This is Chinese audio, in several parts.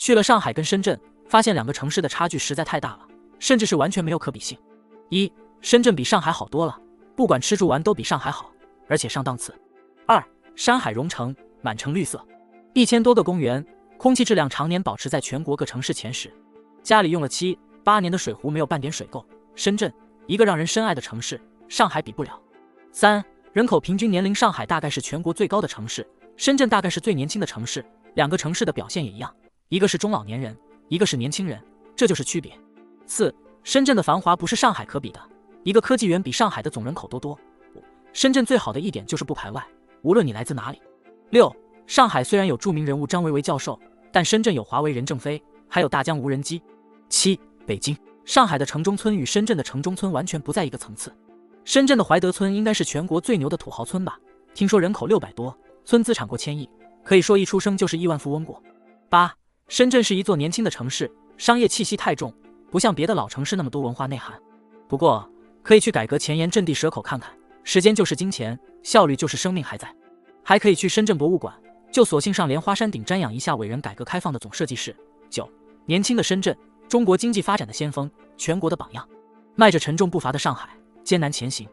去了上海跟深圳，发现两个城市的差距实在太大了，甚至是完全没有可比性。一，深圳比上海好多了，不管吃住玩都比上海好，而且上档次。二，山海融城，满城绿色，1000多个公园，空气质量常年保持在全国各城市前10。家里用了7、8年的水壶没有半点水垢。深圳，一个让人深爱的城市，上海比不了。3，人口平均年龄，上海大概是全国最高的城市，深圳大概是最年轻的城市，两个城市的表现也一样，一个是中老年人，一个是年轻人，这就是区别。4，深圳的繁华不是上海可比的，一个科技园比上海的总人口都多。5，深圳最好的一点就是不排外，无论你来自哪里。6，上海虽然有著名人物张维为教授，但深圳有华为任正非，还有大疆无人机。7，北京，上海的城中村与深圳的城中村完全不在一个层次。深圳的怀德村应该是全国最牛的土豪村吧，听说人口600多，村资产过1000亿，可以说一出生就是亿万富翁过。8，深圳是一座年轻的城市，商业气息太重，不像别的老城市那么多文化内涵。不过可以去改革前沿阵地蛇口看看，时间就是金钱，效率就是生命还在。还可以去深圳博物馆，就索性上莲花山顶瞻仰一下伟人改革开放的总设计师。9，年轻的深圳，中国经济发展的先锋，全国的榜样，迈着沉重步伐的上海，艰难前行。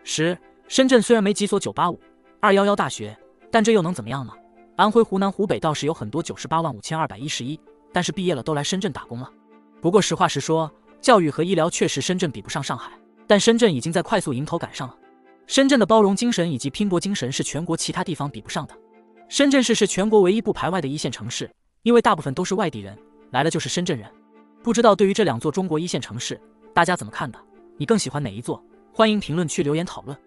10，深圳虽然没几所985、211大学，但这又能怎么样呢？安徽、湖南、湖北倒是有很多985211，但是毕业了都来深圳打工了。不过实话实说，教育和医疗确实深圳比不上上海，但深圳已经在快速迎头赶上了。深圳的包容精神以及拼搏精神是全国其他地方比不上的。深圳市是全国唯一不排外的一线城市，因为大部分都是外地人，来了就是深圳人。不知道对于这2座中国1线城市，大家怎么看的？你更喜欢哪一座？欢迎评论区留言讨论。